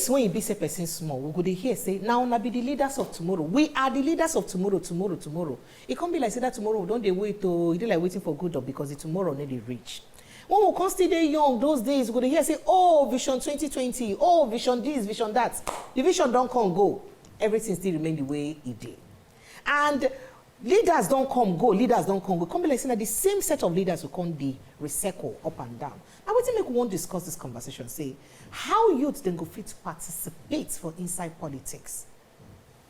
since when you be say person small, we go dey hear say now na be the leaders of tomorrow. We are the leaders of tomorrow. It can't be like say that tomorrow don't they wait to it like waiting for good up because the tomorrow need they reach. When we come still dey young those days, we go dey hear say oh vision 2020, oh vision this, vision that. The vision don't come go. Everything still remain the way it did. And leaders don't come go, leaders don't come go. Come be like saying that the same set of leaders will come be recycle up and down. Now wetin make we wan discuss this conversation say how youth then go fit participate for inside politics.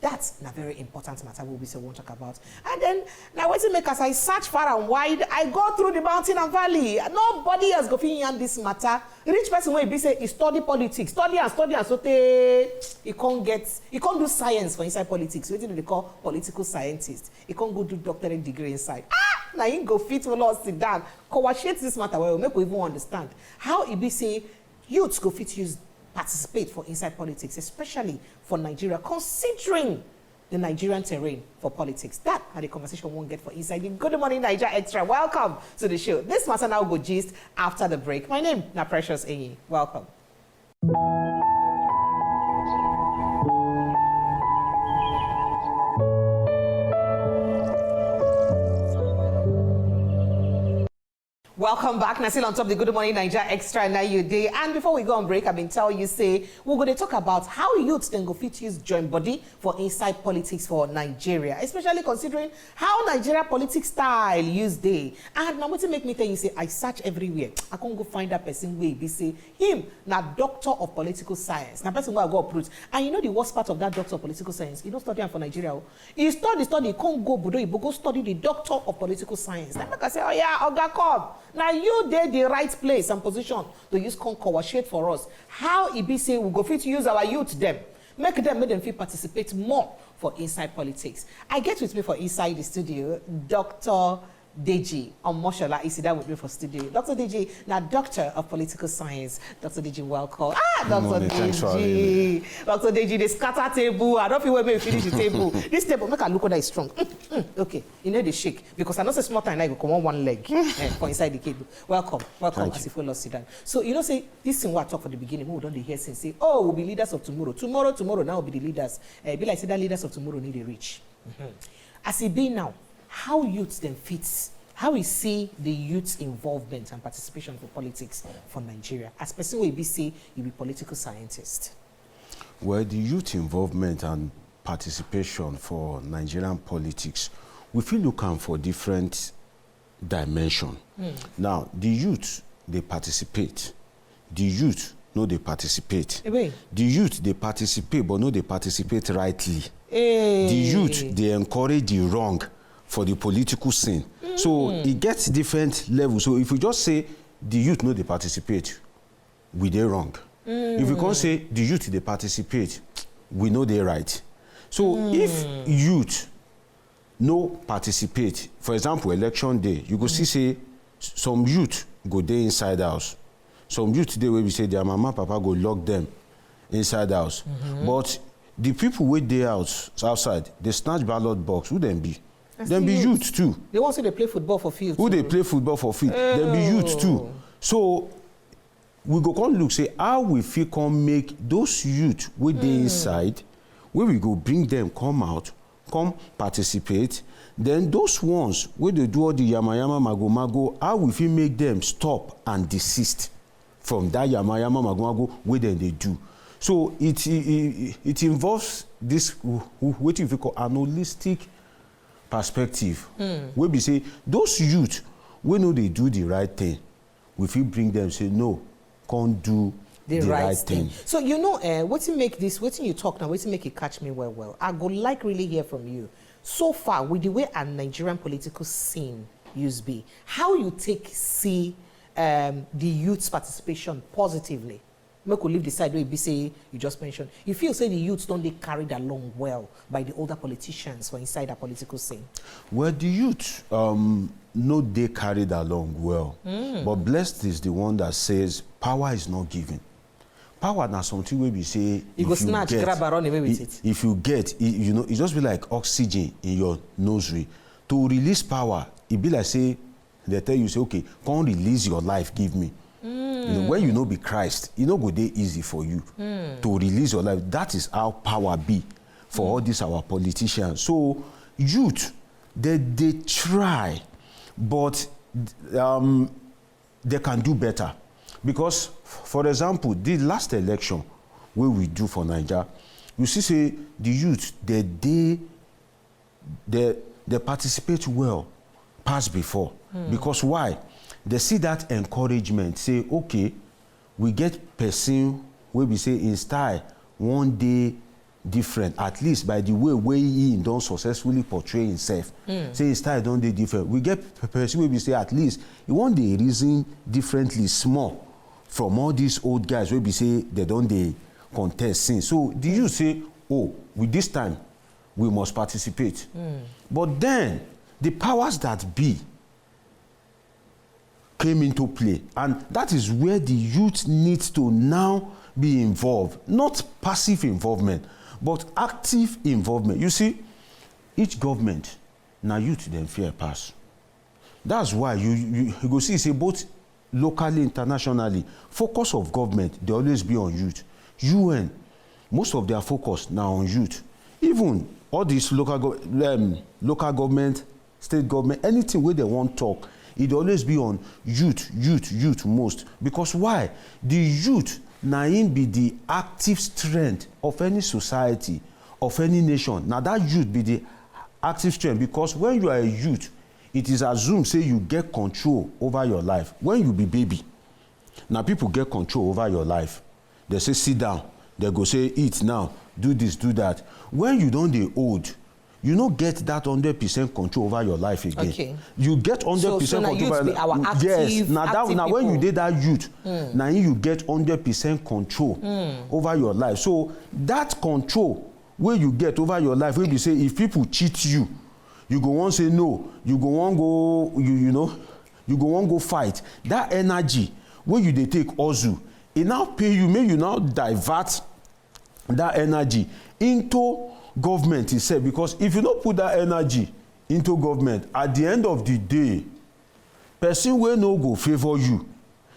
That's a very important matter we won't talk about. And then now wetin make as I search far and wide, I go through the mountain and valley. Nobody else go fit yarn this matter. Rich person wey be say he study politics, study and so he can't do science for inside politics. Wetin they call political scientist. He can't go do doctorate degree inside. Now he go fit will us sit down. Coordinate this matter well, make we even understand how it be say youths go fit use participate for inside politics, especially for Nigeria, considering the Nigerian terrain for politics. That are the conversation won't get for inside the Good Morning Nigeria Extra. Welcome to the show. This matter now go gist after the break. My name na Precious Enyi. Welcome. Welcome back. Now still on top of the Good Morning Nigeria Extra now you day. And before we go on break, I've been telling you say we're going to talk about how youths then go fit use join body for inside politics for Nigeria, especially considering how Nigeria politics style use day. And now what to make me tell you say I search everywhere. I can't go find that person way be say him now doctor of political science. Now person where I go approach. And you know the worst part of that doctor of political science, you don't study for Nigeria. You study, you can't go Budo, you go study the doctor of political science. Then I say, oh yeah, Oga come. Now you did the right place and position to use coordinate for us. How it be say we go fit to use our youth them, make them feel participate more for inside politics. I get with me for inside the studio, Dr. Deji Omoshola is there with me for studio. Dr. Deji, now doctor of political science. Dr. Deji, welcome. Dr. Deji. Dr. Deji, the scatter table. I don't feel where we finish the table. This table, make a look at that is strong. Okay, you know the shake because I know say small time I go come on one leg for inside the cable. Welcome as if we lost sit down. So you know say this thing what I talk for the beginning. We don't hear since say oh we'll be leaders of tomorrow. Tomorrow now will be the leaders. Be like say that leaders of tomorrow need to reach. As it be now. How youths then fits, how we see the youth's involvement and participation for politics for Nigeria, as person will be say you be political scientist. Well, the youth involvement and participation for Nigerian politics, we feel looking for different dimension. Now, the youth they participate, the youth no they participate. The youth they participate, but no they participate rightly. The youth they encourage the wrong for the political scene. So it gets different levels. So if we just say the youth know they participate, we they wrong. If we can't say the youth they participate, we know they right. So if youth no participate, for example, election day, you go see say some youth go there inside house. Some youth today where we say their mama, papa go lock them inside house. But the people wait there outside, they snatch ballot box, who them be? Then be youth too. They want to play football for field. Who they play football for field? Then be youth too. So we go come look say how we feel come make those youth with the inside, where we go bring them come out, come participate. Then those ones where they do all the yama mago, how we feel make them stop and desist from that yama mago where then they do. So it involves this what we call an holistic perspective. Where we say those youth we know they do the right thing, we feel bring them say no, can't do the right thing. So you know what to make this, what you talk now, what to make it catch me well. I go like really hear from you. So far with the way a Nigerian political scene used be, how you see the youth's participation positively. Make we leave the side where you say you just mentioned. You feel say the youths don't they carried along well by the older politicians who are inside the political scene? Well, the youth no they carried along well. But blessed is the one that says power is not given. Power now something where we say you go snatch, grab and run away with it. If you get, you know, it just be like oxygen in your nursery. To release power, it be like say they tell you say, okay, come release your life, give me. You know, when you know be Christ, it no go dey easy for you to release your life. That is how power be for all these our politicians. So youth, they try, but they can do better. Because, for example, the last election wey we do for Nigeria, you see say the youth, they participate well past before. Because why? They see that encouragement, say, okay, we get person wey be say in style one day different, at least by the way he don successfully portray himself. Say his style don dey different. We get person wey be say at least he wan dey reason differently small from all these old guys wey be say they don dey contest since. So the youth say, oh, with this time we must participate. But then the powers that be came into play, and that is where the youth needs to now be involved. Not passive involvement, but active involvement. You see, each government, now youth them fear pass. That's why you go see, say both locally, internationally, focus of government, they always be on youth. UN, most of their focus now on youth. Even all these local government, state government, anything where they want talk, it always be on youth most. Because why? The youth now be the active strength of any society, of any nation. Now that youth be the active strength, because when you are a youth, it is assumed, say, you get control over your life. When you be baby, now people get control over your life. They say, sit down. They go say, eat now, do this, do that. When you don't dey old, you don't get that 100% control over your life again. Okay. You get 100% so control over your life. Yes. Now when you did that youth, now you get 100% control over your life. So that control where you get over your life, where you say, if people cheat you, you go want say no, you go want go, you go want go fight. That energy where you they take Ozu, it now pay you, may you now divert that energy into government itself. Because if you don't put that energy into government, at the end of the day, person will no go favor you,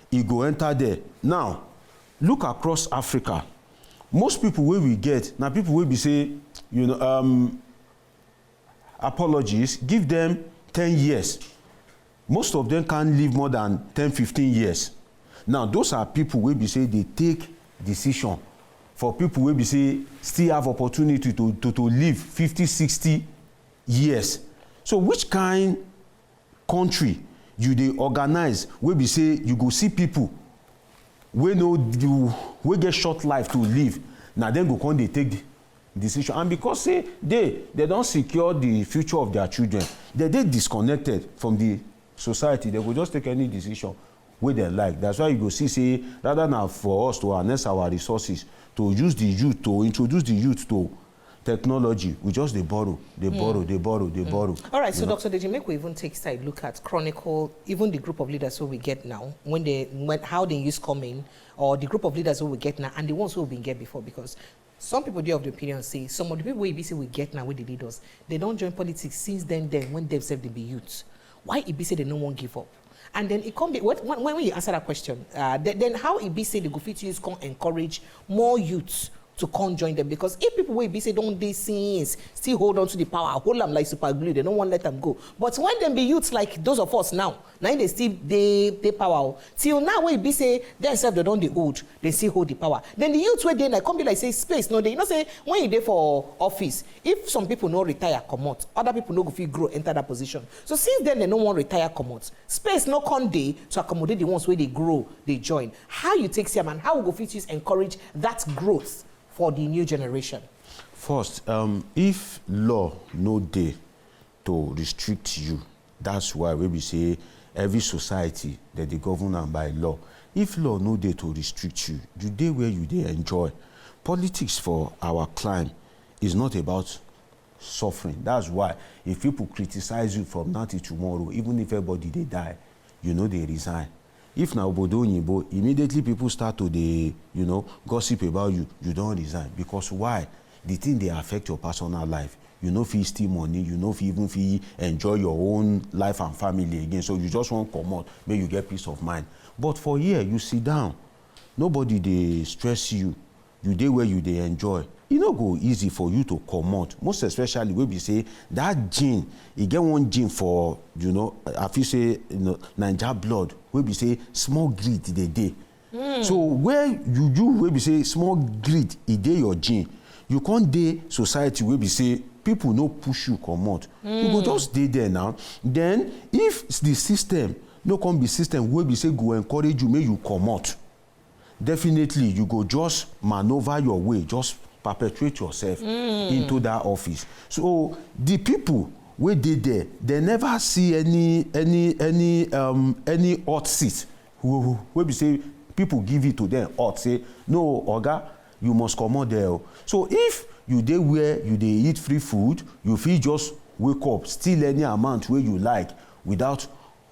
he go enter there. Now, look across Africa. Most people where we get, now people will be say, apologies, give them 10 years. Most of them can't live more than 10, 15 years. Now, those are people where be say they take decision for people where be say still have opportunity to live 50, 60 years. So which kind country you they organize where be say you go see people we we get short life to live. Now then go come they take the decision, and because say they don't secure the future of their children, they disconnected from the society, they will just take any decision where they like. That's why you go see, say, rather than for us to harness our resources to use the youth, to introduce the youth to technology, we just they borrow. All right, so Dr. Deji, make we even take side look at chronicle, even the group of leaders who we get now, how they use coming, or the group of leaders who we get now, and the ones who have been get before. Because some people do have the opinion, say some of the people we say we get now with the leaders, they don't join politics since then when themselves they be youths. Why it be say they no one give up? And then it can't be when you answer that question, then how it be say the go fit use can encourage more youths to come join them? Because if people will be say don't they since still hold on to the power, hold them like super glue, they don't want to let them go. But when them be youths like those of us now they still they power till now when be say themselves they don't they old, they still hold the power. Then the youths where they like come be like say space, no, they say when you there for office, if some people no retire come out, other people no go feel grow enter that position. So since then they no want retire come out, space no come day to accommodate the ones where they grow, they join. How you take them and how go fit use encourage that growth for the new generation? First, if law no day to restrict you, that's why we say every society that they govern by law. If law no day to restrict you, the day where you dey enjoy. Politics for our climb is not about suffering. That's why if people criticize you from now till tomorrow, even if everybody they die, they resign. If now obodo oyinbo, immediately people start to gossip about you, you don't resign. Because why? The thing they affect your personal life. you no fit steal money, you no fit even fit enjoy your own life and family again, so you just wan comot make you get peace of mind. But for here, you sit down, nobody dey stress you, you dey where you dey enjoy. E no go easy for you to comot, most especially wey be say that gene, e get one gene for, you know, I feel say, you know, Naija blood, wey be say small greed dey. So where you wey be say small greed e dey your gene, you can't dey society wey be say people no push you comot. You go just dey there now. Then if the system no come be system wey be say go encourage you make you comot, definitely you go just maneuver your way, just perpetuate yourself into that office. So the people wey dey there, they never see any hot seat wey be say people give it to them hot, say no oga, you must comot there. So if you dey where you dey eat free food, you fit just wake up, steal any amount wey you like without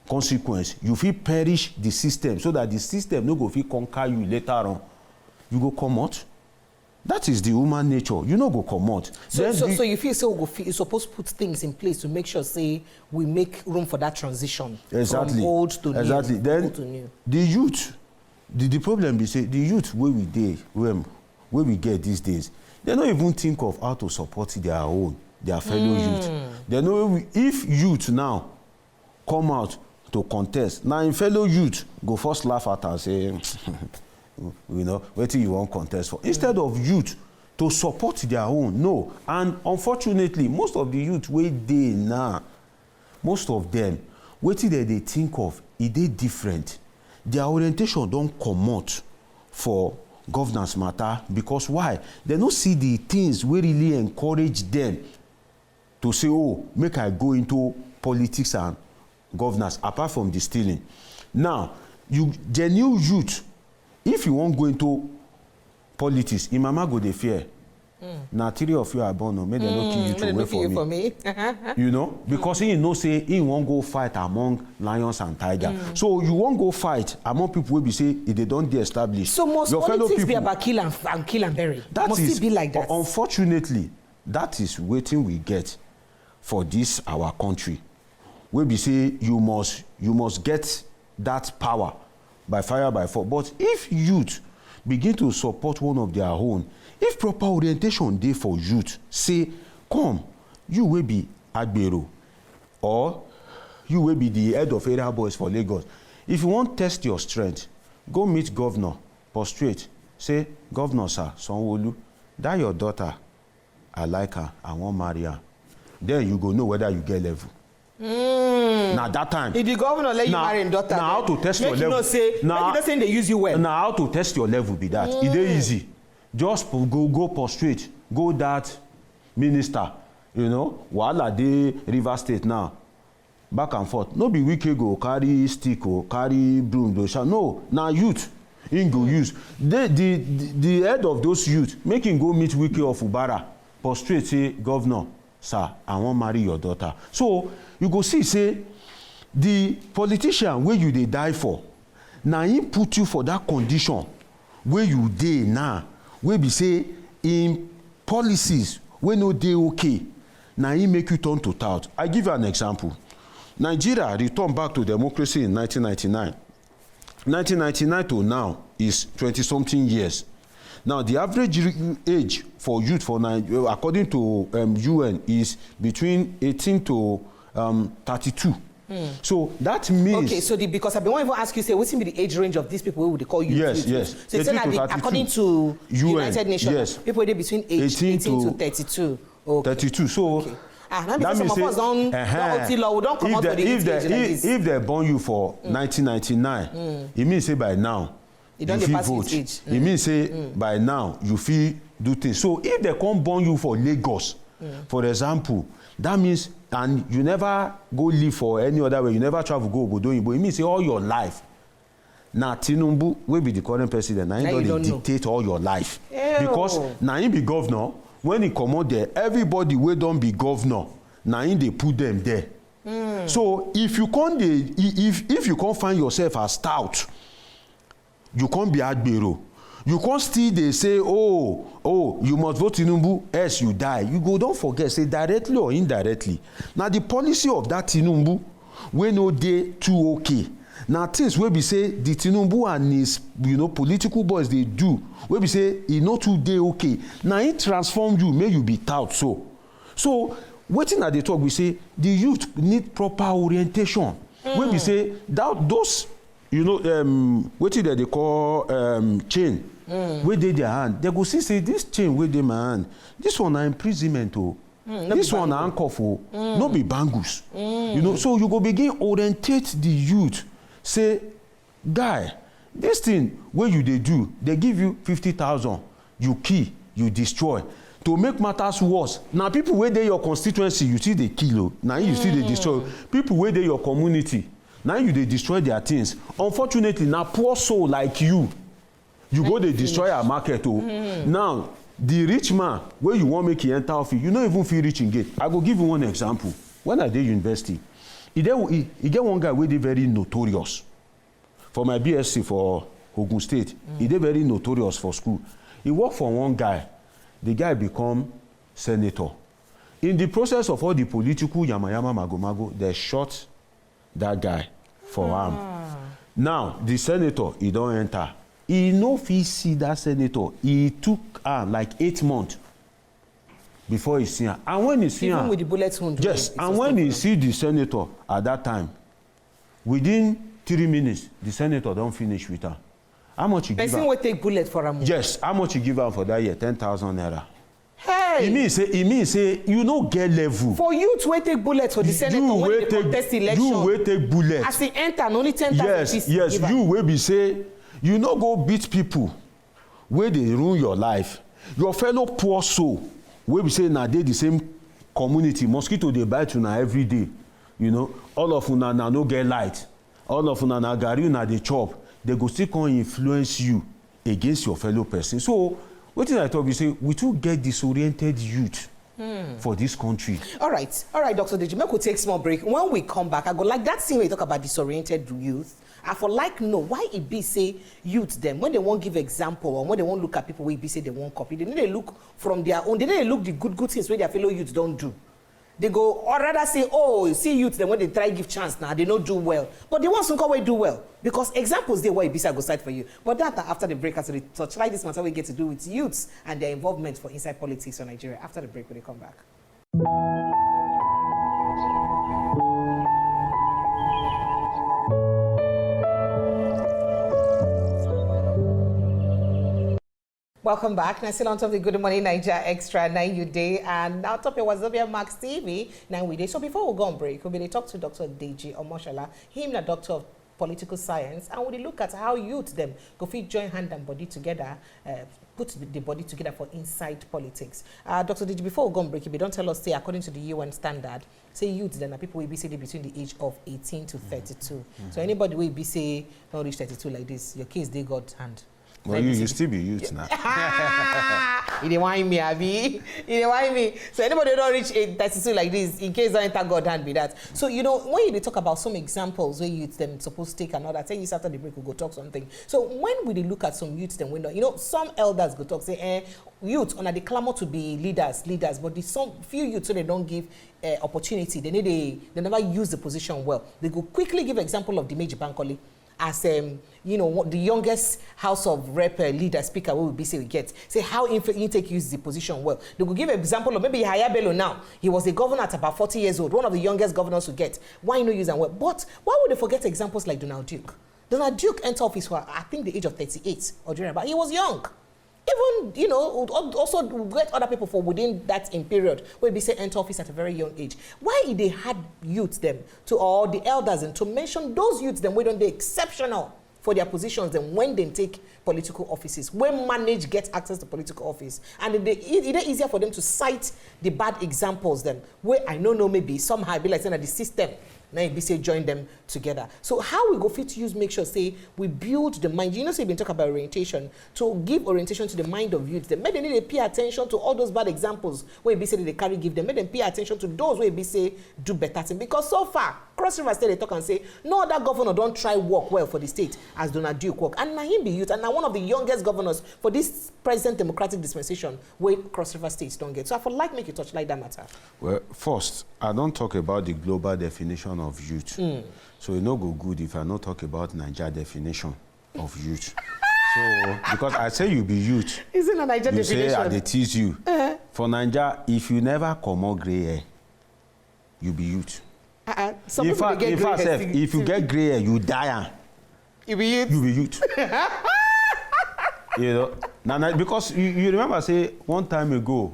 consequence, you fit perish the system so that the system no go fit conquer you later on. You go comot. That is the human nature. You no go comot. So you feel so you're supposed to put things in place to make sure, say, we make room for that transition from old to new. Exactly. Then to new. The youth, the problem be say the youth wey we dey, wey we get these days, they no even think of how to support their fellow youth. They know if youth now come out to contest, now in fellow youth go first laugh at and say, you know, wetin you wan contest for? Instead of youth to support their own, no. And unfortunately, most of the youth wey dey now, most of them, wetin they think of, e dey different. Their orientation don comot for governance matter, because why? They no see the things wey really encourage them to say, oh, make I go into politics and governance, apart from the stealing. Now, the new youth, if you wan go into politics, im mama go dey fear. Na 3 of you are born, no, make dem no kill you to wait for me. You know, because he know say he wan go fight among lions and tigers. So you wan go fight among people wey be say they don dey established. So must your politics be about kill and bury? That must is, it be like that? Unfortunately, that is wetin we get for this our country. Wey be say you must get that power by fire by force. But if youth begin to support one of their own, if proper orientation dey for youth, say, come, you will be agbero, or you will be the head of area boys for Lagos. If you want test your strength, go meet governor, prostrate, say, governor sir, Sanwo-Olu, that your daughter, I like her, I wan marry her. Then you go know whether you get level. Now that time, if the governor let you marry him daughter, now how to test your level? Make you not say they use you well. Now how to test your level be that? It dey easy. Just go prostrate, go that minister, you know, wahala dey River State now, back and forth. No be Wike go carry stick or carry broom go shout. No, na youth him go use. The head of those youth, make him go meet Wike of Ubara, prostrate, say, governor, sir, I wan marry your daughter. So you go see, say, the politician wey you dey die for, na him put you for that condition wey you dey now, wey be say in policies wey no dey okay, na him make you turn to tout. I give you an example. Nigeria return back to democracy in 1999. 1999 to now is 20-something years. Now, the average age for youth for Nigeria, according to UN, is between 18 to 32. So that means... Okay, so because I've been wanting to ask you, say, what's be the age range of these people who would call you? Yes. So it's that according to UN, United Nations, yes, people are between 18 to 32. Okay. 32. So... Okay. That means some of us don't come out for the age like this. If they born you for 1999, it means say by now you fit vote. It means say by now you fit do things. So if they come born you for Lagos, for example, that means, and you never go live for any other way, you never travel go Obodo Oyinbo, it means say all your life, na Tinubu wey be the current president, na him don dey dictate all your life. Because na him be governor. When he comot there, everybody wey don be governor, na him dey put them there. So if you can't if you can't find yourself as stout, you can't be agbero, You can't still they say, oh, you must vote Tinubu, else you die. You go, don't forget, say directly or indirectly. Now the policy of that Tinubu, we know they too okay. Now things where we say the Tinubu and his political boys they do, where we say he not too day okay. Now he transform you, make you be tout so. So waiting at the talk, we say the youth need proper orientation. When we say that those wetin dem dey call chain wey dey their hand, they go see say this chain wey dey my hand, this one na imprisonment o, this one na handcuff o, no be bangles. So you go begin orientate the youth, say guy, this thing wey you dey do, they give you 50,000, you kill, you destroy. To make matters worse, na people wey dey your constituency you still dey kill o, na you still dey destroy. People wey dey your community, now you dey destroy their things. Unfortunately, na poor soul like you go dey destroy our market o. Now the rich man wey you wan make he enter office, you no even fit reach him gate. I go give you one example. When I dey university, e get one guy wey dey very notorious for my BSc for Ogun State. He dey very notorious for school. He work for one guy. The guy become senator. In the process of all the political yamayama magomago, they shot that guy for arm. Now the senator, he don't enter. He no fit see that senator. He took like 8 months before he see him. And when he see him, even with the bullet wound, yes, and when he see the senator at that time, within 3 minutes, the senator don't finish with her. How much you give her? Person will take bullet for him. Yes, how much you give her for that year? 10,000 naira. Hey! He mean say you no get level. For you to take bullets for the senator when they contest election. You will take bullets. As he enter, only 10,000. Yes, you will be say, you no go beat people where they ruin your life. Your fellow poor soul, where we say na they the same community, mosquito they bite una every day. All of una na no get light. All of una na gari una dey chop. They go still come influence you against your fellow person. So what did I talk? We say we too get disoriented youth for this country. All right, Dr. Deji, make we take small break. When we come back, I go like that scene where you talk about disoriented youth. I for like know why it be say youth them when they won't give example or when they won't look at people, we be say they won't copy. They need to look from their own. They need to look the good things where their fellow youths don't do. They go or rather say, oh, see youth then when they try give chance now they don't do well, but the ones who come away do well because examples they why bisa go side for you. But that after the break, as we touch like this matter we get to do with youths and their involvement for inside politics in Nigeria. After the break, when they come back. Welcome back. Now, still on top of the Good Morning Nigeria Extra, now you day, and now top of Wazobia Max TV, now we day. So before we go on break, we'll be talk to Dr. Deji Omoshola, him a doctor of political science, and we'll look at how youth them go fit join hand and body together, put the body together for inside politics. Dr. Deji, before we go on break, if you don't tell us, say according to the UN standard, say youth then are people will be say between the age of 18 to 32. So anybody will be say don't reach 32 like this, your case they got hand. Well, you still be youth now. You didn't want me, Abby. You didn't want me. So anybody don't reach 32 like this, in case I enter God hand be that. So when you talk about some examples where youth them supposed to take another 10 years after the break, we'll go talk something. So when we look at some youth them window, some elders go talk say, youth on the clamor to be leaders, but some few youth so they don't give opportunity. They never use the position well. They go quickly give example of the Major Bankole. As the youngest House of Rep leader speaker we will be say we get say how Intake use the position well. They will give an example of maybe Yahaya Bello now. He was a governor at about 40 years old, one of the youngest governors to get. Why no use them well? But why would they forget examples like Donald Duke? Donald Duke entered office for I think the age of 38 or during, but he was young. Even, also get other people for within that in period where we say enter office at a very young age. Why they had youth them to or the elders and to mention those youths them we don't they exceptional for their positions then when they take political offices, when manage get access to political office, and it is easier for them to cite the bad examples then where I know maybe somehow be like saying that the system now be say join them together. So how we go fit use make sure say we build the mind. You know, say been talk about orientation, to give orientation to the mind of youth. Then maybe they need to pay attention to all those bad examples where be say they carry give them. Make them pay attention to those where be say do better thing. Because so far, Cross River State they talk and say no other governor don't try work well for the state as Donald Duke work. And now he be youth, and now one of the youngest governors for this present democratic dispensation where Cross River States don't get. So I would like make you touch like that matter. Well, first, I don't talk about the global definition of youth. So it no go good if I not talk about Nigeria definition of youth. So, because I say you be youth, Isn't a Nigeria you definition? say I dey tease you. For Nigeria, if you never come out gray hair, you be youth. Some In people fact, they get gray hair if you get gray hair, you die. You be youth. You be youth. You know, now because you remember say one time ago,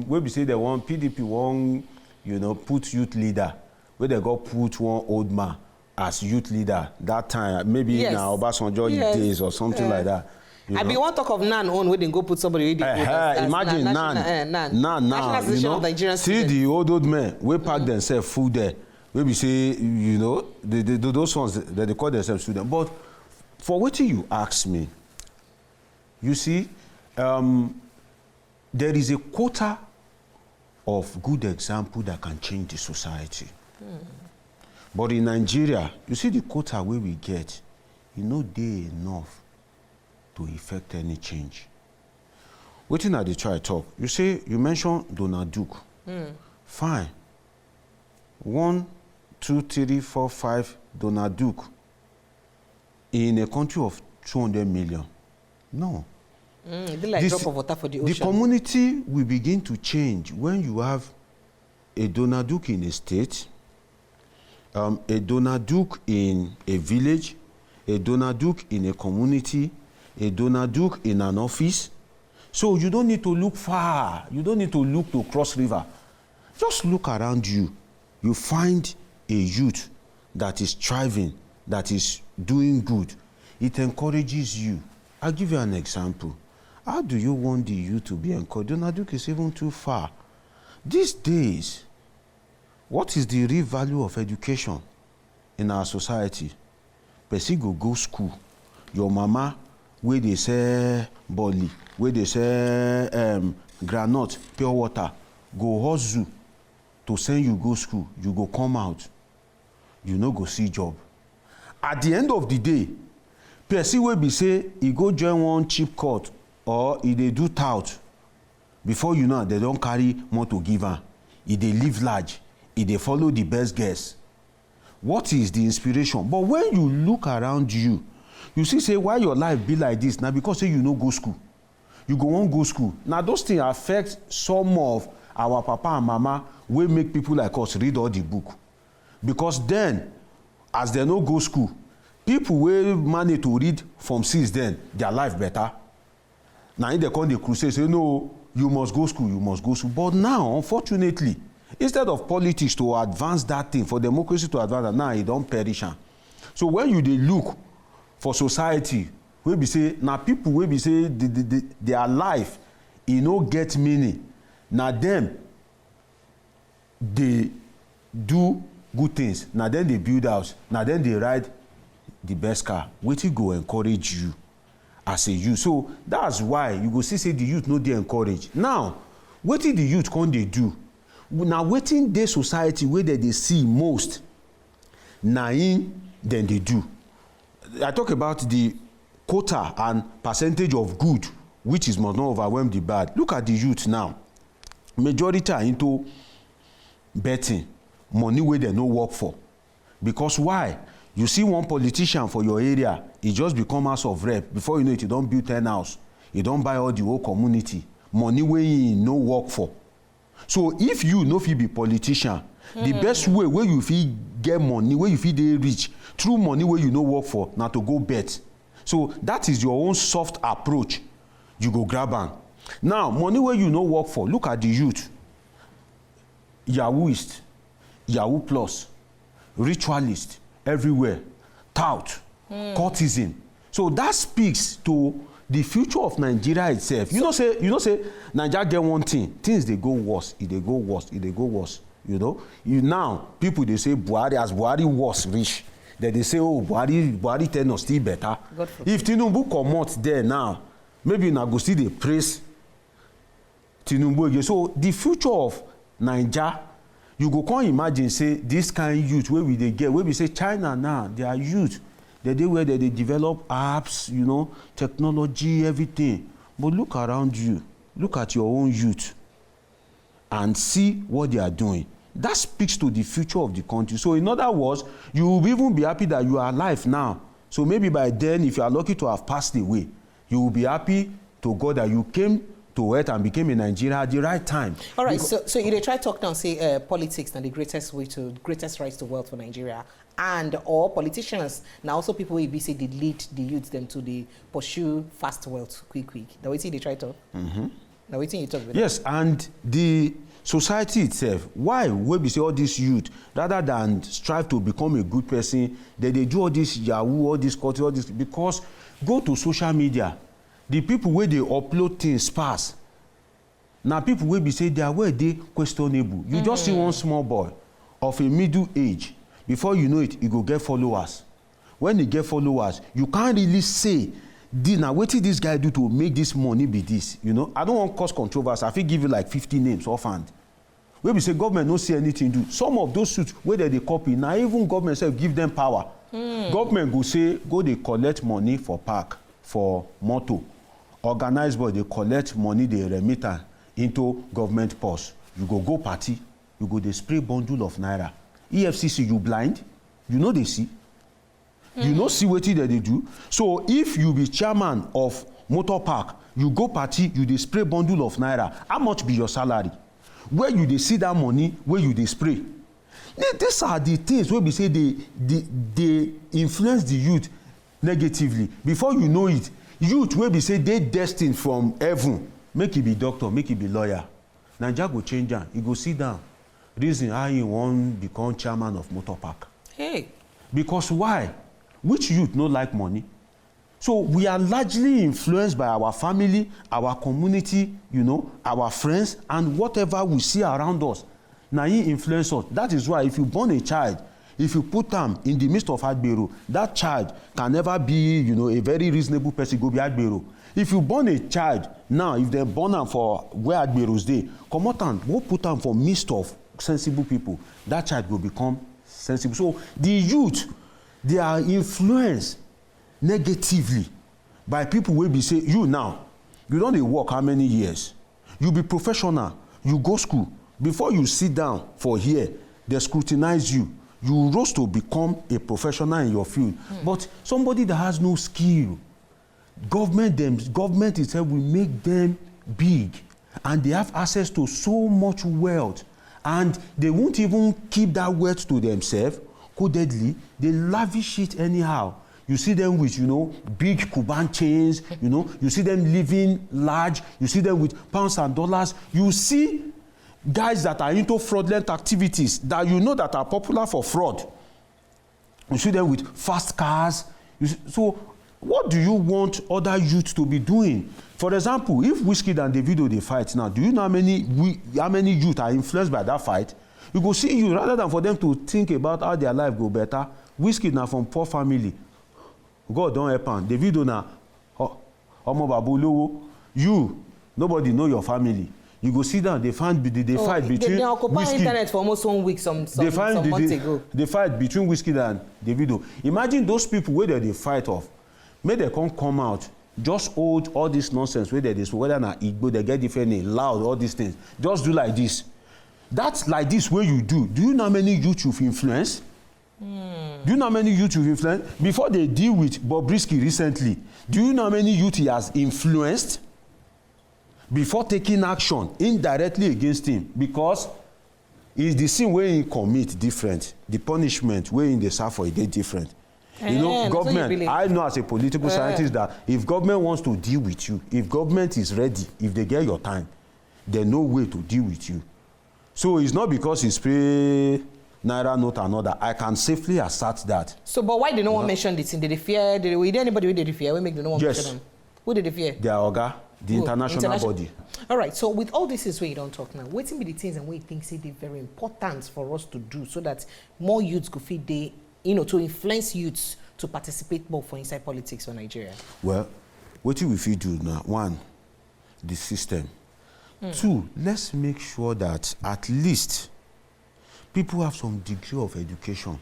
where we say they want PDP want, you know, put youth leader, where they go put one old man as youth leader that time, maybe now Obasanjo days or something like that. I be one talk of Nan on where they go put somebody. Imagine Nan, National you know, of Nigerian see students. the old men, we pack themselves food there. Maybe say, you know, those ones that they call themselves students. But for what you ask me, you see, there is a quota of good example that can change the society. But in Nigeria, you see the quota where we get, you know, they enough to effect any change. Waiting at the try talk. You say, you mentioned Donald Duke. Fine. 1, 2, 3, 4, 5, Donald Duke in a country of 200 million. No. It's like drop of water for the ocean. The community will begin to change when you have a Donald Duke in a state, a Donald Duke in a village, a Donald Duke in a community, a Donald Duke in an office. So you don't need to look far. You don't need to look to Cross River. Just look around you. You find a youth that is thriving, that is doing good. It encourages you. I'll give you an example. How do you want the youth to be encouraged? Donald Duke is even too far. These days, what is the real value of education in our society? Person go school. Your mama, where they say barley, where they say granite, pure water, go hustle to send you go school. You go come out. You no go see job. At the end of the day, person will be say he go join one cheap court or he dey do tout. Before you know, they don't carry more to give am. He dey live large. He dey follow the best guess. What is the inspiration? But when you look around you, you see say why your life be like this now because say you no go school. You go on go school. Now those things affect some of our papa and mama wey make people like us read all the book. Because then, as they no go school, people wey manage to read from since then, their life better. Now in the come the crusade say no, you must go school, you must go school. But now, unfortunately, instead of politics to advance that thing, for democracy to advance that, now it don't perish. So when you dey look for society, wey be say na people wey be say their life e no get meaning, na them dey do good things, na them dey build house, na them dey ride the best car. Wetin go encourage you as a youth? So that's why you go see say the youth no dey encouraged. Now wetin the youth come dey do? Na wetin dey society wey dem dey see most, na im dem dey do. I talk about the quota and percentage of good which is must not overwhelm the bad. Look at the youth now. Majority are into betting, money wey dem no work for. Because why? You see one politician for your area, he just become house of rep. Before you know it, he don build 10 house. He don buy all the whole community. Money wey he no work for. So if you no fit be politician, the best way wey you fit get money, wey you fit dey rich, through money wey you no work for, na to go bet. So that is your own soft approach. You go grab am. Now, money wey you no work for, look at the youth. Yahooist, Yahoo Plus, ritualist, everywhere, tout, courtesan. So that speaks to the future of Nigeria itself, you know say Nigeria get one thing, things they go worse, they go worse. You know, now people they say Buhari, as Buhari was rich, then they say, oh, Buhari tell us still better. If Tinubu come out there now, maybe na go still dey praise Tinubu again. So the future of Nigeria, you go come imagine say this kind of youth where we they get, where we say China now, they are youth. They where they develop apps, you know, technology, everything. But look around you, look at your own youth and see what they are doing. That speaks to the future of the country. So in other words, you will even be happy that you are alive now. So maybe by then, if you are lucky to have passed away, you will be happy to God that you came to earth and became a Nigerian at the right time. All right, so you try talk now, say politics and the greatest rise to wealth for Nigeria, and or politicians now also people will be say they lead the youth them to the pursue fast wealth quick. Now we see they try talk. Now we think you talk about. Yes, and the society itself, why we be say all this youth, rather than strive to become a good person, they do all this yahoo, all this culture, all this, because go to social media, the people where they upload things fast. Now people will be say they are where they questionable. You just see one small boy of a middle age, before you know it, you go get followers. When you get followers, you can't really say, now what did this guy do to make this money be this? You know, I don't want to cause controversy. I think give you like 50 names offhand. Where we say government don't see anything do. Some of those suits where they copy, now even government self give them power. Government go say, go they collect money for park, for motor. Organized boy, they collect money, they remit into government purse. You go party, you go they spray bundle of naira. EFCC, you blind? You know they see. You know see what they do. So if you be chairman of motor park, you go party, you dey spray bundle of naira. How much be your salary? Where you dey see that money, where you dey spray? These are the things where we say they influence the youth negatively. Before you know it, youth where we say they destined from heaven, make it be doctor, make it be lawyer. Nigeria go change am. He go sit down. Reason how he won't become chairman of motor park. Hey. Because why? Which youth no like money? So we are largely influenced by our family, our community, you know, our friends, and whatever we see around us. Now he influence us. That is why if you born a child, if you put them in the midst of Agbero, that child can never be, you know, a very reasonable person, go be Agbero. If you born a child, now if they born them for where Agbero's day, come out and go put them for midst of sensible people, that child will become sensible. So the youth, they are influenced negatively by people wey be say, you now, you don dey work how many years? You be professional, you go school. Before you sit down for here, they scrutinize you. You rose to become a professional in your field. But somebody that has no skill, government itself will make them big. And they have access to so much wealth. And they won't even keep that wealth to themselves. Codedly, they lavish it anyhow. You see them with, you know, big Cuban chains, you know, you see them living large, you see them with pounds and dollars. You see guys that are into fraudulent activities that you know that are popular for fraud. You see them with fast cars. So what do you want other youth to be doing? For example, if Wizkid and Davido they fight now, do you know how many youth are influenced by that fight? You go see you, rather than for them to think about how their life go better. Wizkid now from poor family. God don't help am. Davido na omo babu lowo. You, nobody know your family. You go sit down, they fight between They occupy Wizkid. internet for almost 1 week, some months ago. They fight between Wizkid and Davido. Imagine those people where they fight off. May they come out, just hold all this nonsense where they whether na Igbo, they get different name, loud, all these things. Just do like this. That's like this way you do. Do you know how many youth you've influenced? Do you know how many youth you've influenced? Before they deal with Bobrisky recently, do you know how many youth he has influenced? Before taking action indirectly against him, because it's the sin where he commit different. The punishment where in the suffer it different. You know, government, I know as a political scientist that if government wants to deal with you, if government is ready, if they get your time, there's no way to deal with you. So it's not because he spray naira note another. I can safely assert that. So, but why they no one mention this thing? Did they fear? Is there anybody who did they fear? We make the no one mention them. Who did they fear? Their Oga, the international body. All right, so with all this is where you don't talk now, what be the things and what you think say they're very important for us to do so that more youths could feel they, to influence youths to participate more for inside politics for Nigeria? Well, what we fit do now? One, the system. Two, let's make sure that at least people have some degree of education.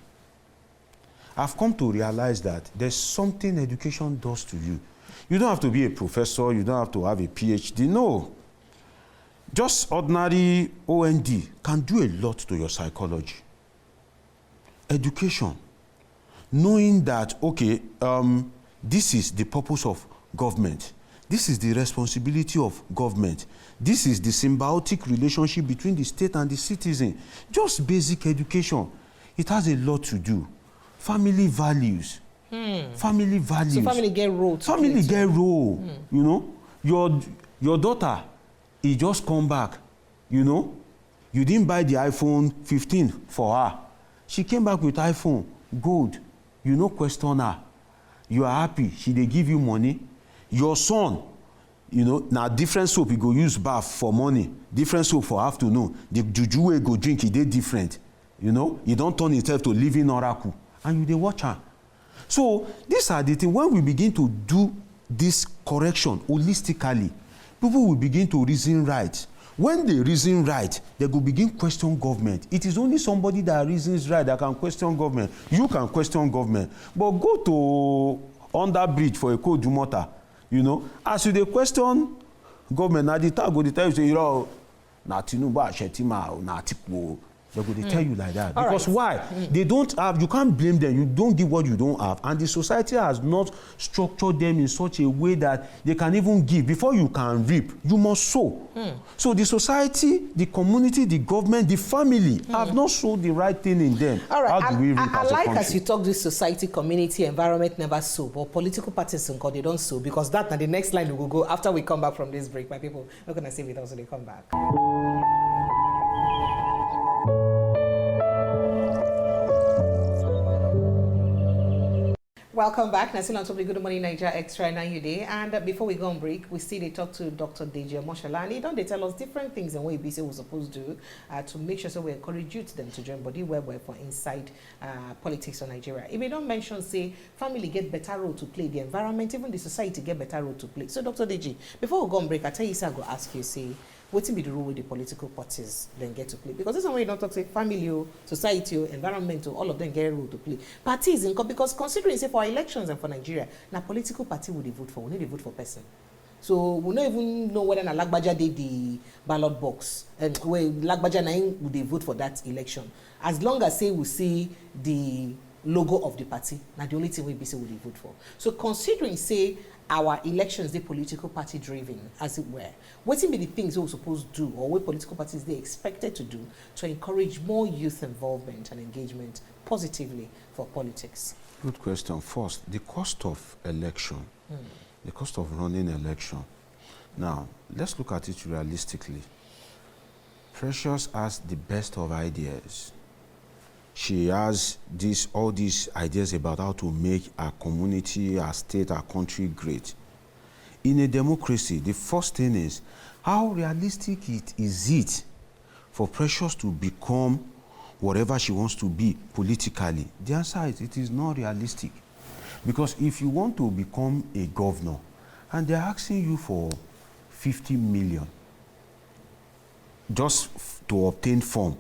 I've come to realize that there's something education does to you. You don't have to be a professor, you don't have to have a PhD, no. Just ordinary OND can do a lot to your psychology. Education, knowing that, okay, this is the purpose of government. This is the responsibility of government. This is the symbiotic relationship between the state and the citizen. Just basic education. It has a lot to do. Family values. Family values. So family get role. Family get role. You know, your daughter, he just come back. You know, you didn't buy the iPhone 15 for her. She came back with iPhone, good. You no question her. You are happy. She dey give you money. Your son, you know, now different soap he go use bath for morning, different soap for afternoon. The juju wey go drink, he dey different. You know, he don't turn himself to living oracle. And you dey watch her. So these are the things, when we begin to do this correction holistically, people will begin to reason right. When they reason right, they will begin question government. It is only somebody that reasons right that can question government. You can question government. But go to under bridge for a code Jumota, you know, as you dey question government, na the tag go dey tell you say, you know, na Tinubu Ashetima, na Atiku. They go dey tell you like that. All because right. why? They don't have, you can't blame them. You don't give what you don't have. And the society has not structured them in such a way that they can even give. Before you can reap, you must sow. So the society, the community, the government, the family have not sowed the right thing in them. All right. How do we reap as a country? I like as you talk this society, community, environment never sow, but political parties they don't sow, because that and the next line we will go after we come back from this break. My people, we're going to stay with us when they come back. Welcome back. Now, still on top of the Good Morning Nigeria Extra 9 day. And before we go on break, we still talk to Dr. Deji Omoshola, and he don't they tell us different things and what we say we're supposed to do to make sure so we encourage youth them to join body where we're for inside politics of Nigeria. If we don't mention, say, family get better role to play, the environment, even the society get better role to play. So, Dr. Deji, before we go on break, I tell you, I go ask you, say, what will be the role with the political parties then get to play? Because this is when you don't talk, say, family, society, environment, all of them get a role to play. Parties, because considering, say, for elections and for Nigeria, now political party would they vote for? We need to vote for person. So we don't even know whether Lagbaja did the ballot box and where Lagbaja nine would they vote for that election. As long as say we see the logo of the party, now the only thing we be say would they vote for. So considering say our elections they political party driven, as it were, what be the things we're supposed to do or what political parties they expected to do to encourage more youth involvement and engagement positively for politics? Good question. First, the cost of election, the cost of running election. Now, let's look at it realistically. Precious has the best of ideas. She has all these ideas about how to make our community, our state, our country great. In a democracy, the first thing is, how realistic is it for Precious to become whatever she wants to be politically? The answer is, it is not realistic. Because if you want to become a governor, and they're asking you for 50 million, just to obtain form,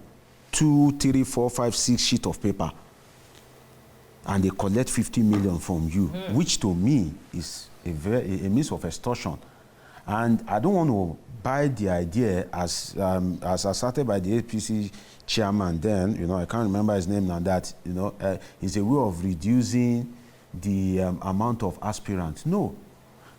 2, 3, 4, 5, 6 sheets of paper, and they collect 50 million from you, which to me is a means of extortion. And I don't want to buy the idea as asserted by the APC chairman then, you know, I can't remember his name now, that, you know, is a way of reducing the amount of aspirants. No.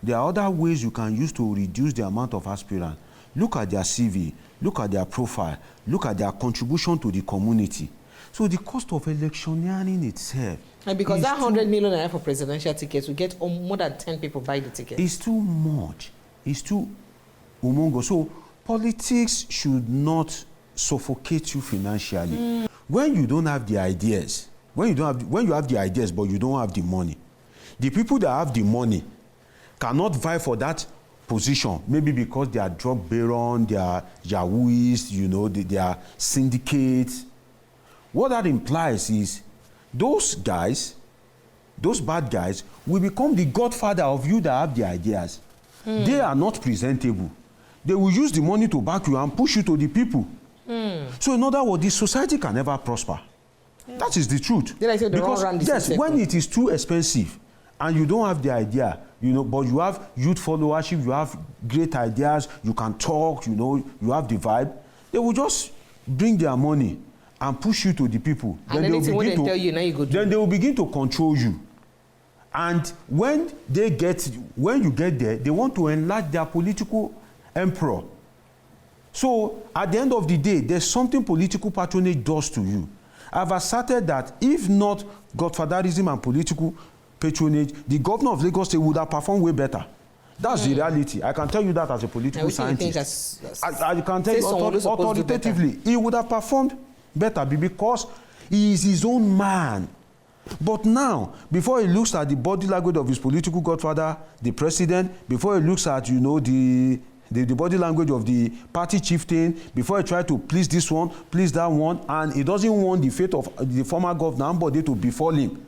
There are other ways you can use to reduce the amount of aspirants. Look at their CV, look at their profile, look at their contribution to the community. So the cost of electioneering itself, and because that 100 million for presidential tickets, we get more than 10 people buy the ticket. It's too much. It's too umongo. So politics should not suffocate you financially. When you don't have the ideas, when you have the ideas but you don't have the money, the people that have the money cannot vie for that position, maybe because they are drug baron, they are yahooists, you know, they are syndicates. What that implies is those guys, those bad guys, will become the godfather of you that have the ideas. They are not presentable. They will use the money to back you and push you to the people. So in other words, the society can never prosper. That is the truth. Did I say the because wrong yes, when it is too expensive and you don't have the idea, you know, but you have youth followership, you have great ideas, you can talk, you know, you have the vibe, they will just bring their money and push you to the people. And then anything when they tell you, now you go do. Then they will begin to control you. And when you get there, they want to enlarge their political emperor. So at the end of the day, there's something political patronage does to you. I've asserted that if not godfatherism and political patronage, the governor of Lagos State would have performed way better. That's the reality. I can tell you that as a political scientist. I can tell you authoritatively, he would have performed better because he is his own man. But now, before he looks at the body language of his political godfather, the president, before he looks at, you know, the body language of the party chieftain, before he tries to please this one, please that one, and he doesn't want the fate of the former governor Ambode to befall him.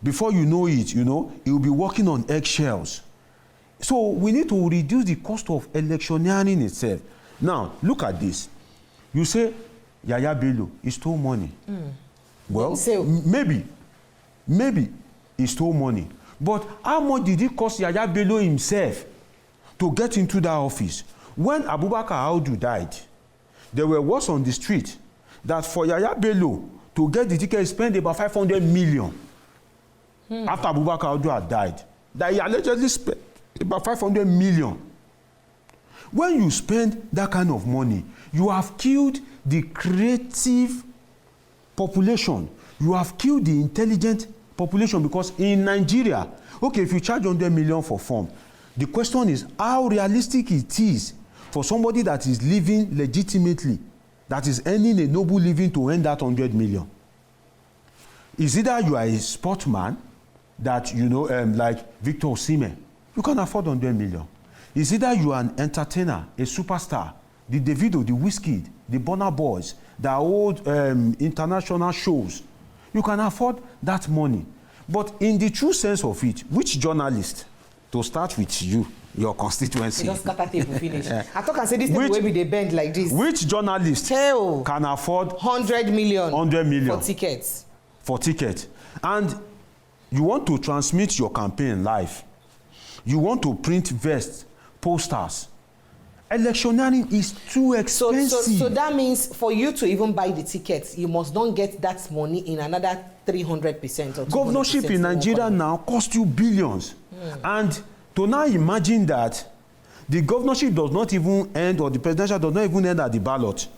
Before you know it, you know, he will be walking on eggshells. So we need to reduce the cost of electioneering itself. Now, look at this. You say, Yaya Bello, he stole money. Well, maybe he stole money. But how much did it cost Yaya Bello himself to get into that office? When Abubakar Audu died, there were words on the street that for Yaya Bello to get the ticket, he spent about 500 million. After Abubakar Audu had died, that he allegedly spent about 500 million. When you spend that kind of money, you have killed the creative population. You have killed the intelligent population, because in Nigeria, okay, if you charge 100 million for form, the question is how realistic it is for somebody that is living legitimately, that is earning a noble living, to earn that 100 million. Is either you are a sportsman that, you know, like Victor Osimhen, you can afford 100 million. Is either you are an entertainer, a superstar, the Davido, the Wizkid, the Burna Boys, that hold international shows, you can afford that money. But in the true sense of it, which journalist, to start with you, your constituency, just scatter table finish. I talk and say this table will be the bend like this. Which journalist can afford 100 million for tickets? For tickets. And you want to transmit your campaign live. You want to print vests, posters. Electioneering is too expensive. So that means for you to even buy the tickets, you must not get that money in another 300% or 200%. Governorship in Nigeria now costs you billions. And to now imagine that the governorship does not even end, or the presidential does not even end at the ballot.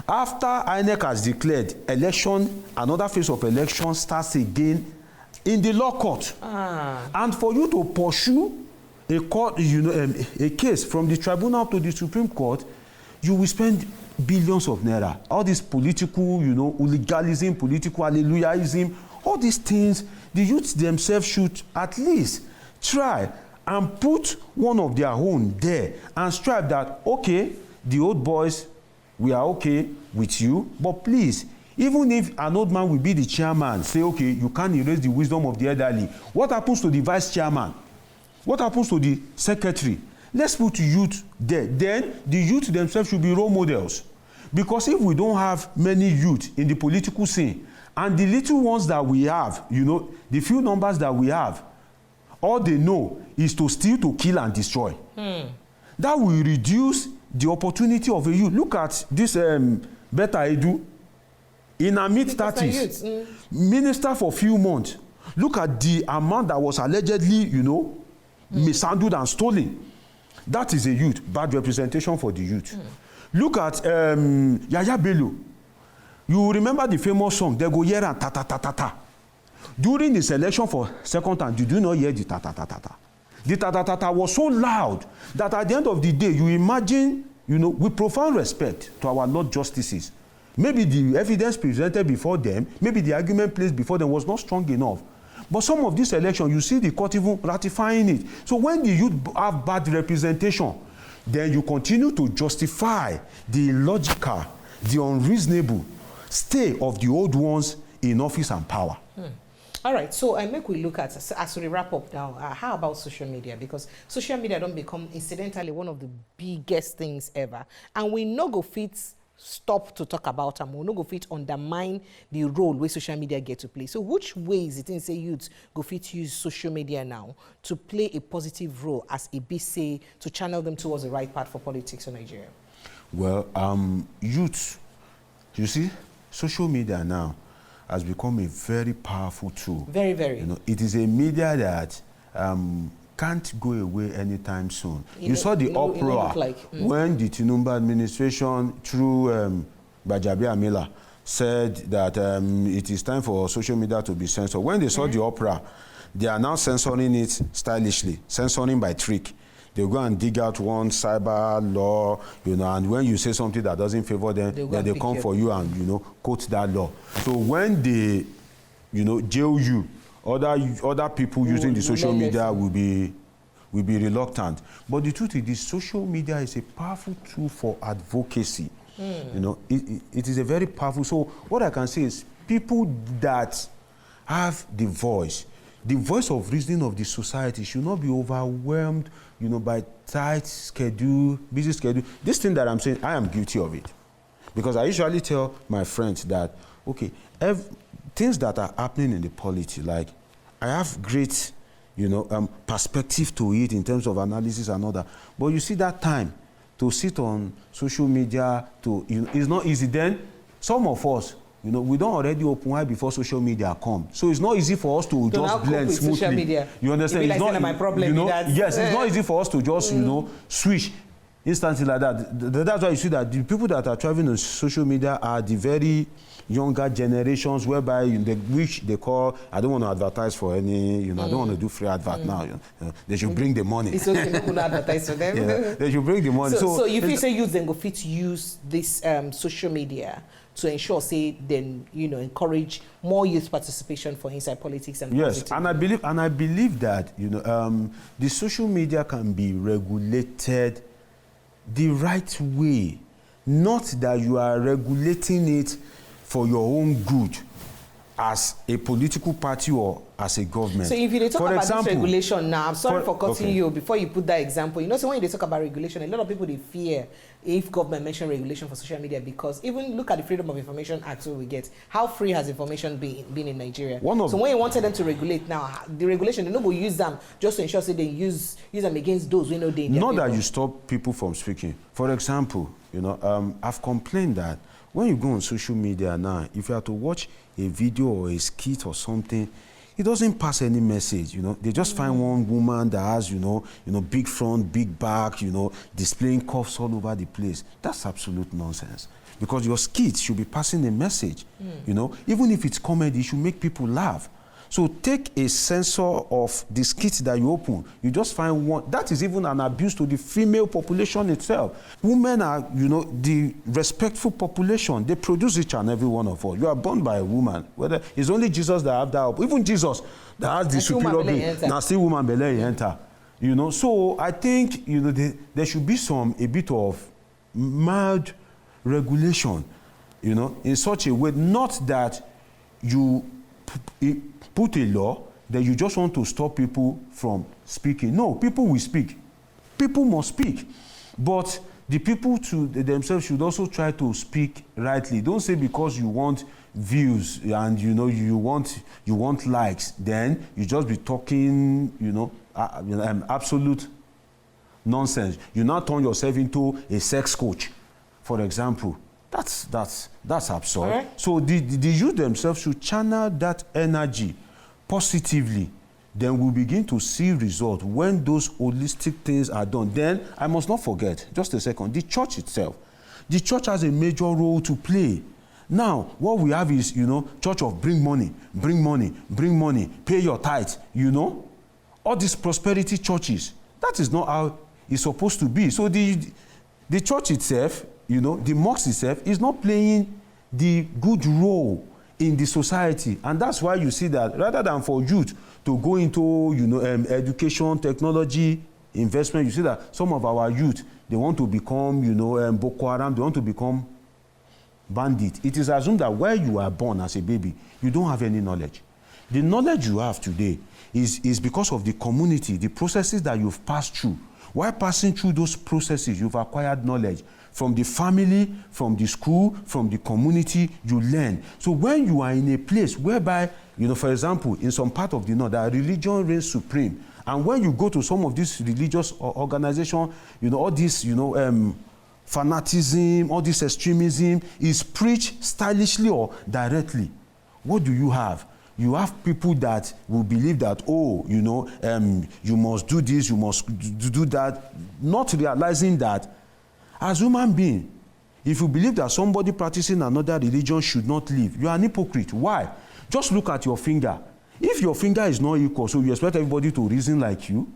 After INEC has declared election, another phase of election starts again in the law court. And for you to pursue a court, you know, a case from the tribunal to the Supreme Court, you will spend billions of naira. All this political, you know, legalism, political hallelujahism, all these things, the youths themselves should at least try and put one of their own there and strive that, okay, the old boys, we are okay with you, but please, even if an old man will be the chairman, say, okay, you can't erase the wisdom of the elderly. What happens to the vice chairman? What happens to the secretary? Let's put youth there. Then the youth themselves should be role models. Because if we don't have many youth in the political scene, and the little ones that we have, you know, the few numbers that we have, all they know is to steal, to kill, and destroy. That will reduce the opportunity of a youth. Look at this Betta Edu, in her mid-30s, minister for a few months. Look at the amount that was allegedly, you know, mishandled and stolen. That is a youth. Bad representation for the youth. Look at Yaya Bello. You remember the famous song, "They go here and ta ta ta ta ta." During the selection for second time, did you not hear the ta ta ta ta ta? The ta ta ta ta was so loud that at the end of the day, you imagine, you know, with profound respect to our Lord Justices, maybe the evidence presented before them, maybe the argument placed before them was not strong enough. But some of these elections, you see the court even ratifying it. So when the youth have bad representation, then you continue to justify the illogical, the unreasonable stay of the old ones in office and power. All right, so I make we look at, as we wrap up now, how about social media? Because social media don't become, incidentally, one of the biggest things ever. And we no go fit stop to talk about them. We no go fit undermine the role where social media get to play. So which ways it in say youths go fit use social media now to play a positive role as a BC to channel them towards the right path for politics in Nigeria? Well, youth, you see, social media now has become a very powerful tool. Very, very. You know, it is a media that can't go away anytime soon. You saw the uproar when the Tinubu administration, through Wazobia Miller, said that it is time for social media to be censored. When they saw the uproar, they are now censoring it stylishly, censoring by trick. They go and dig out one cyber law, you know, and when you say something that doesn't favor them, then they come for you and, you know, quote that law. So when they, you know, jail you, other people using the social media will be reluctant. But the truth is, this social media is a powerful tool for advocacy. You know, it is a very powerful. So what I can say is, people that have the voice of reasoning of the society should not be overwhelmed, you know, by tight schedule, busy schedule. This thing that I'm saying, I am guilty of it. Because I usually tell my friends that, okay, things that are happening in the polity, like, I have great, you know, perspective to it in terms of analysis and all that. But you see that time to sit on social media, you know, it's not easy. Then some of us, you know, we don't already open wide before social media come. So it's not easy for us to just blend smoothly. Social media. You understand? It's not my problem. You know, yes, it's not easy for us to just, you know, switch instantly like that. That's why you see that the people that are traveling on social media are the very younger generations, whereby which they call, I don't want to advertise for any, you know, I don't want to do free advert now. You know, they should bring the money. It's okay, no one advertise for them. Yeah, they should bring the money. So if you say youth then go fit use this social media to ensure, say, then, you know, encourage more youth participation for inside politics and yes, and I believe that, you know, the social media can be regulated the right way, not that you are regulating it for your own good as a political party or as a government. So if you talk about this regulation now, I'm sorry for cutting you before you put that example. You know, so when you talk about regulation, a lot of people, they fear if government mention regulation for social media, because even look at the Freedom of Information Act we get. How free has information been in Nigeria? So when you wanted them to regulate now, the regulation, they no go use them just to ensure, say, they use them against those we know they. Not that you stop people from speaking. For example, you know, I've complained that when you go on social media now, if you have to watch a video or a skit or something, it doesn't pass any message, you know. They just find one woman that has, you know, big front, big back, you know, displaying cuffs all over the place. That's absolute nonsense. Because your skit should be passing a message, you know. Even if it's comedy, it should make people laugh. So take a censor of the skit that you open. You just find one. That is even an abuse to the female population itself. Women are, you know, the respectful population. They produce each and every one of us. You are born by a woman. Whether it's only Jesus that have that. Even Jesus that has the superior being. Now still woman belay enter. You know. So I think, you know, there should be a bit of mild regulation, you know, in such a way, not that you put a law that you just want to stop people from speaking. No, people will speak. People must speak. But the people themselves should also try to speak rightly. Don't say because you want views and, you know, you want likes, then you just be talking, you know, absolute nonsense. You now turn yourself into a sex coach, for example. That's absurd. Right. So the youth themselves should channel that energy positively. Then we'll begin to see results when those holistic things are done. Then I must not forget, just a second, the church itself. The church has a major role to play. Now, what we have is, you know, church of bring money, pay your tithe, you know. All these prosperity churches, that is not how it's supposed to be. So the church itself, you know, the mosque itself is not playing the good role in the society. And that's why you see that rather than for youth to go into, education, technology, investment, you see that some of our youth, they want to become, Boko Haram, they want to become bandit. It is assumed that where you are born as a baby, you don't have any knowledge. The knowledge you have today is because of the community, the processes that you've passed through. While passing through those processes, you've acquired knowledge. From the family, from the school, from the community, you learn. So when you are in a place whereby, for example, in some part of the north, that religion reigns supreme, and when you go to some of these religious organizations, all this, fanaticism, all this extremism is preached stylishly or directly. What do you have? You have people that will believe that, you must do this, you must do that, not realizing that as human being, if you believe that somebody practicing another religion should not live, you are an hypocrite. Why? Just look at your finger. If your finger is not equal, so you expect everybody to reason like you?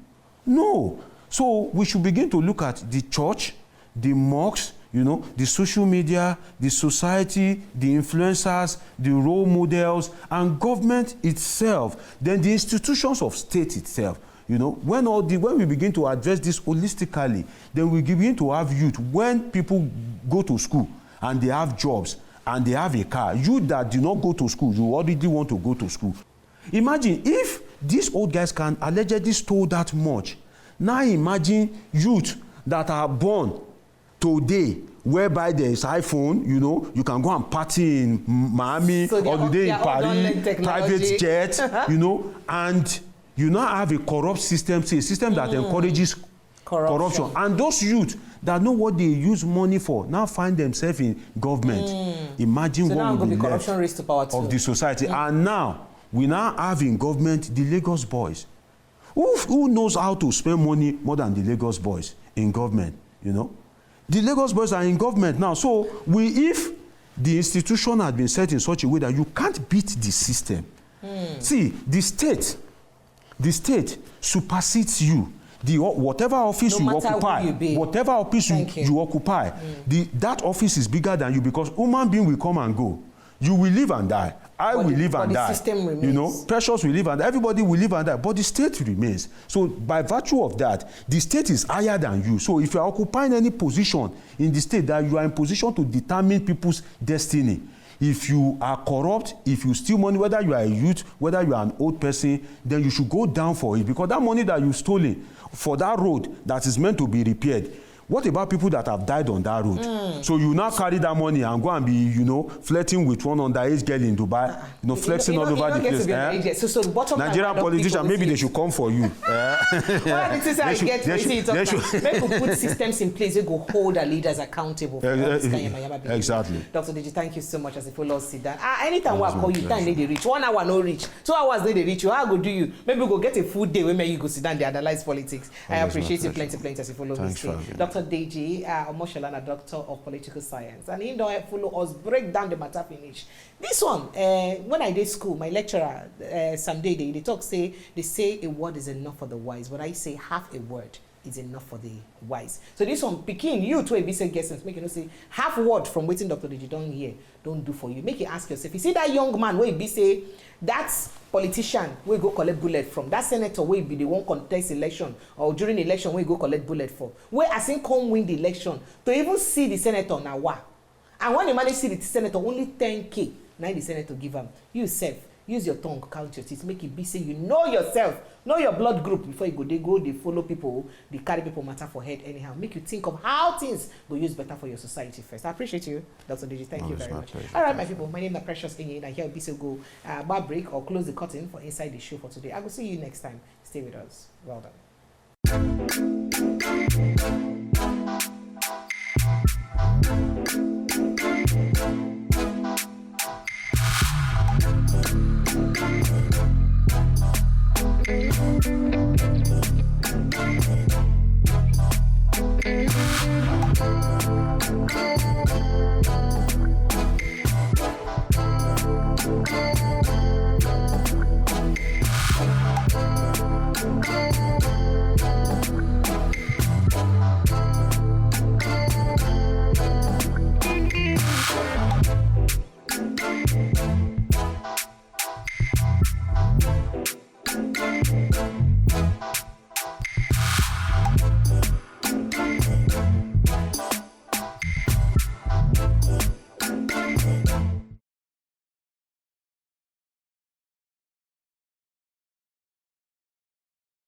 No. So we should begin to look at the church, the mosques, the social media, the society, the influencers, the role models, and government itself, then the institutions of state itself. When we begin to address this holistically, then we begin to have youth. When people go to school and they have jobs and they have a car, you that do not go to school, you already want to go to school. Imagine if these old guys can allegedly steal that much. Now imagine youth that are born today, whereby there is iPhone, you can go and party in Miami, so or today in Paris, private jet, and you now have a corrupt system, a system that encourages corruption. And those youth that know what they use money for now find themselves in government. Imagine so what will be left to power of the society. And now, we now have in government the Lagos boys. Who knows how to spend money more than the Lagos boys in government, The Lagos boys are in government now. So if the institution had been set in such a way that you can't beat the system. See, the state supersedes you. Whatever office you occupy, that office is bigger than you, because human being will come and go. You will live and die. I will live and die. System remains. Precious will live and die. Everybody will live and die. But the state remains. So by virtue of that, the state is higher than you. So if you are occupying any position in the state, that you are in position to determine people's destiny. If you are corrupt, if you steal money, whether you are a youth, whether you are an old person, then you should go down for it, because that money that you stolen for that road that is meant to be repaired, what about people that have died on that road? So you now carry that money and go and be, flirting with one underage girl in Dubai, flexing all over the place. So the bottom Nigerian politicians, maybe they should come for you. Maybe put systems in place that go hold our leaders accountable for exactly. Dr. Deji, thank you so much as a follow sit down. Anytime we call you, time they reach. 1 hour no reach. 2 hours they reach you. How go do you? Maybe we go get a full day where you go sit down, they analyze politics. I appreciate you plenty as a follow me. Dr. Deji Omoshola, a doctor of political science, and he don't follow us break down the matter finish. This one, when I did school, my lecturer someday they talk say a word is enough for the wise, but I say half a word is enough for the wise. So this one, picking you to a be say guessing, make you say half word from waiting Dr. Deji don't hear, don't do for you. Make you ask yourself, you see that young man where be say that's politician we go collect bullet from, that senator will be the one contest election or during election we go collect bullet for, where as in come win the election to even see the senator now wa, and when you manage see the senator only 10K, now the senator give him. You self use your tongue, count your teeth, make it be say you know yourself, know your blood group before you go they follow people, they carry people matter for head anyhow. Make you think of how things will use better for your society first. I appreciate you, Dr. Deji. Thank you very much. All right, my people, my name is Precious Inye, and here will be so go bar break or close the curtain for inside the show for today. I will see you next time. Stay with us. Well done.